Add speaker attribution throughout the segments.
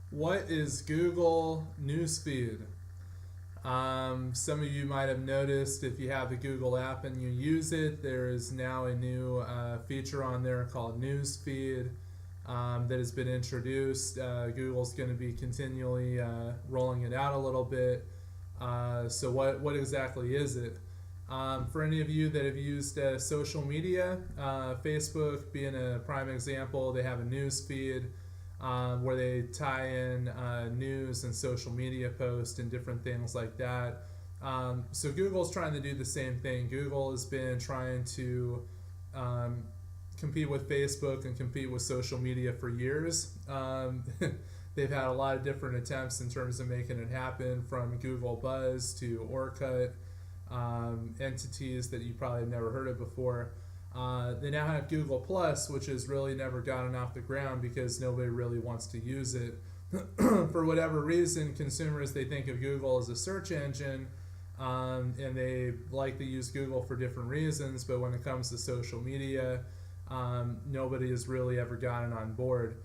Speaker 1: What is Google Newsfeed? Some of you might have noticed if you have the Google app and you use it, there is now a new feature on there called Newsfeed that has been introduced. Google's going to be continually rolling it out a little bit. So, what exactly is it? For any of you that have used social media, Facebook being a prime example, they have a news feed where they tie in news and social media posts and different things like that. So Google's trying to do the same thing. Google has been trying to um, compete with Facebook and compete with social media for years. They've had a lot of different attempts in terms of making it happen, from Google Buzz to Orkut, entities that you probably have never heard of before. They now have Google Plus, which has really never gotten off the ground because nobody really wants to use it. For whatever reason, consumers, they think of Google as a search engine, and they like to use Google for different reasons. But when it comes to social media, nobody has really ever gotten on board.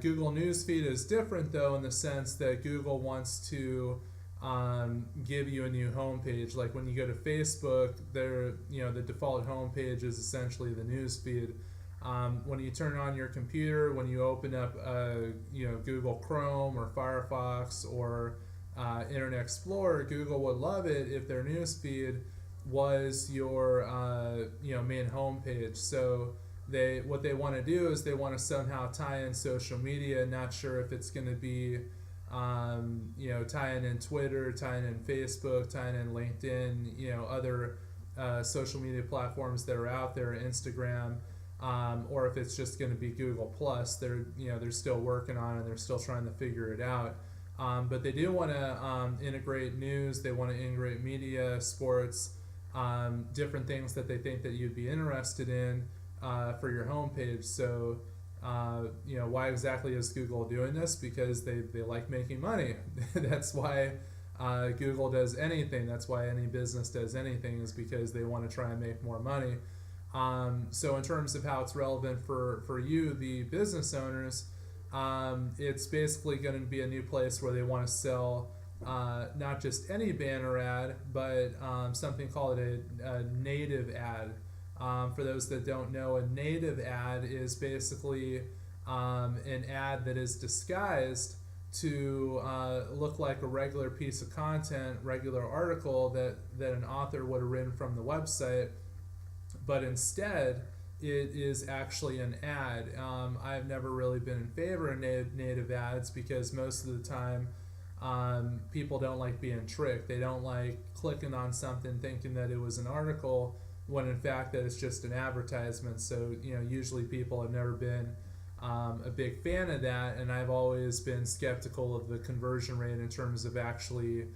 Speaker 1: Google Newsfeed is different though, in the sense that Google wants to give you a new homepage. Like when you go to Facebook, the default homepage is essentially the news feed. When you turn on your computer, when you open up Google Chrome or Firefox or Internet Explorer, Google would love it if their news feed was your main homepage. So what they want to do is they want to somehow tie in social media. Not sure if it's going to be tying in Twitter, tying in Facebook, tying in LinkedIn, other social media platforms that are out there, Instagram, or if it's just going to be Google Plus. They're still working on it. They're still trying to figure it out. But they do want to integrate news. They want to integrate media, sports, different things that they think that you'd be interested in for your homepage. So why exactly is Google doing this? Because they like making money. That's why Google does anything. That's why any business does anything, is because they want to try and make more money. So in terms of how it's relevant for you, the business owners, it's basically going to be a new place where they want to sell not just any banner ad, but something called a native ad. For those that don't know, a native ad is basically an ad that is disguised to look like a regular piece of content, regular article that an author would have written from the website, but instead it is actually an ad. I've never really been in favor of native ads because most of the time people don't like being tricked. They don't like clicking on something thinking that it was an article when in fact that it's just an advertisement. So usually people have never been a big fan of that, and I've always been skeptical of the conversion rate in terms of actually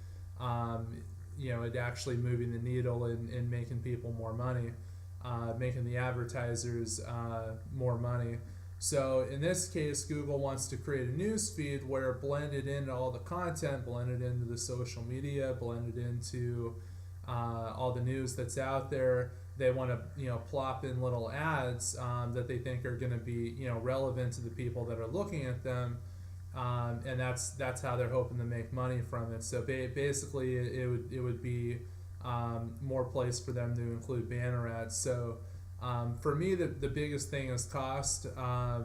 Speaker 1: it actually moving the needle and making people more money, making the advertisers more money. So in this case, Google wants to create a news feed where blended into all the content, blended into the social media, blended into all the news that's out there. They want to plop in little ads that they think are going to be relevant to the people that are looking at them, and that's how they're hoping to make money from it. So basically, it would be more place for them to include banner ads. So for me, the biggest thing is cost. I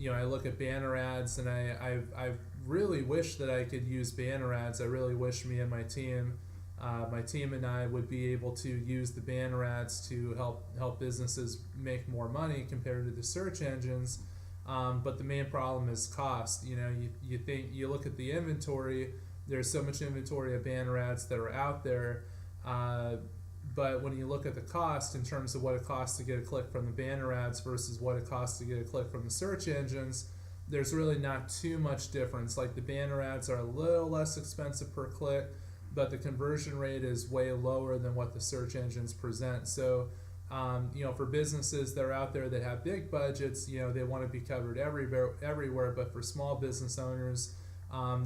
Speaker 1: look at banner ads, and I really wish that I could use banner ads. I really wish me and my team and I would be able to use the banner ads to help businesses make more money compared to the search engines. But the main problem is cost. You look at the inventory. There's so much inventory of banner ads that are out there. But when you look at the cost in terms of what it costs to get a click from the banner ads versus what it costs to get a click from the search engines, there's really not too much difference. Like the banner ads are a little less expensive per click, but the conversion rate is way lower than what the search engines present. So, for businesses that are out there that have big budgets, they want to be covered everywhere. But for small business owners,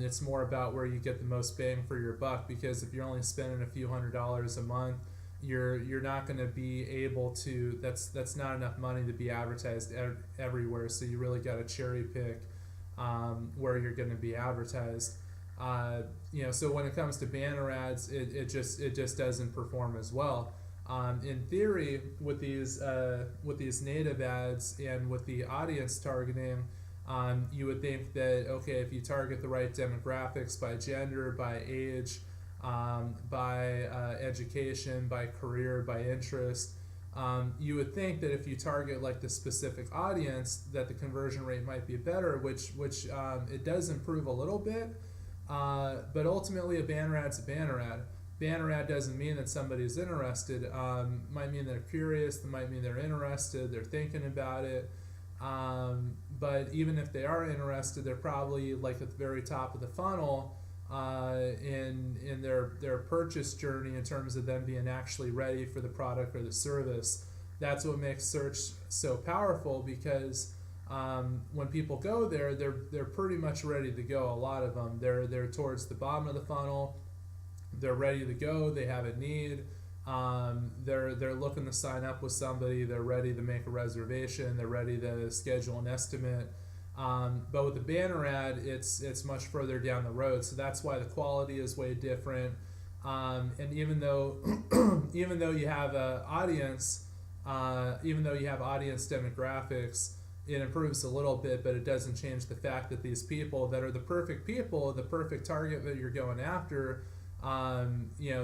Speaker 1: it's more about where you get the most bang for your buck. Because if you're only spending a few $100s a month, you're not going to be able to. That's not enough money to be advertised everywhere. So you really got to cherry pick where you're going to be advertised. So when it comes to banner ads, it just doesn't perform as well. In theory, with these native ads and with the audience targeting, you would think that, okay, if you target the right demographics by gender, by age, by education, by career, by interest, you would think that if you target like the specific audience, that the conversion rate might be better, which it does improve a little bit, but ultimately a banner ad's a banner ad. Banner ad doesn't mean that somebody's interested. Might mean they're curious. It might mean they're interested. They're thinking about it. But even if they are interested, they're probably like at the very top of the funnel in their purchase journey in terms of them being actually ready for the product or the service. That's what makes search so powerful, because when people go there, they're pretty much ready to go. A lot of them, they're towards the bottom of the funnel. They're ready to go. They have a need. They're looking to sign up with somebody. They're ready to make a reservation. They're ready to schedule an estimate. But with the banner ad, it's much further down the road. So that's why the quality is way different. And even though you have an audience, even though you have audience demographics, it improves a little bit, but it doesn't change the fact that these people that are the perfect people, the perfect target that you're going after,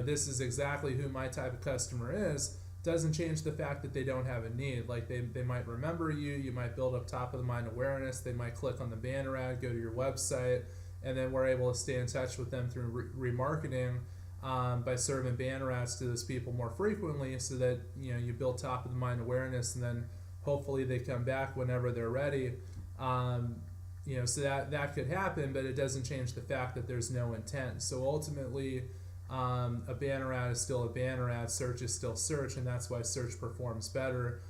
Speaker 1: this is exactly who my type of customer is, doesn't change the fact that they don't have a need. Like they might remember you might build up top of the mind awareness, they might click on the banner ad, go to your website, and then we're able to stay in touch with them through remarketing by serving banner ads to those people more frequently, so that you build top of the mind awareness, and then hopefully they come back whenever they're ready. So that could happen, but it doesn't change the fact that there's no intent. So ultimately, a banner ad is still a banner ad, search is still search, and that's why search performs better.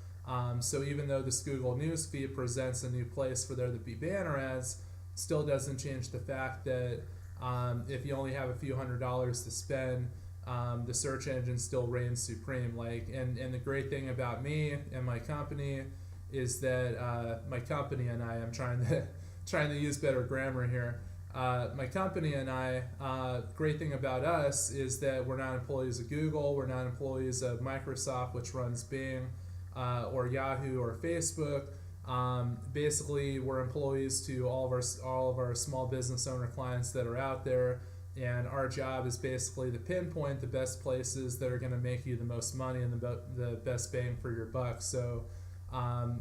Speaker 1: So even though this Google News feed presents a new place for there to be banner ads, still doesn't change the fact that if you only have a few $100s to spend, the search engine still reigns supreme. And the great thing about me and my company is that my company and I'm trying to use better grammar here. My company and great thing about us is that we're not employees of Google, we're not employees of Microsoft, which runs Bing, or Yahoo or Facebook. Basically, we're employees to all of our small business owner clients that are out there, and our job is basically to pinpoint the best places that are going to make you the most money and the best bang for your buck. So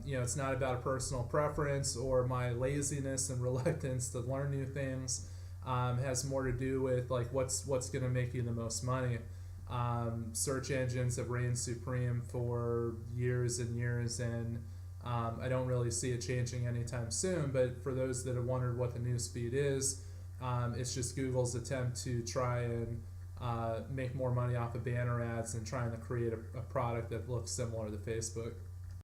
Speaker 1: it's not about a personal preference or my laziness and reluctance to learn new things. It has more to do with like what's going to make you the most money. Search engines have reigned supreme for years and years, and I don't really see it changing anytime soon. But for those that have wondered what the newsfeed is, it's just Google's attempt to try and make more money off of banner ads and trying to create a product that looks similar to Facebook.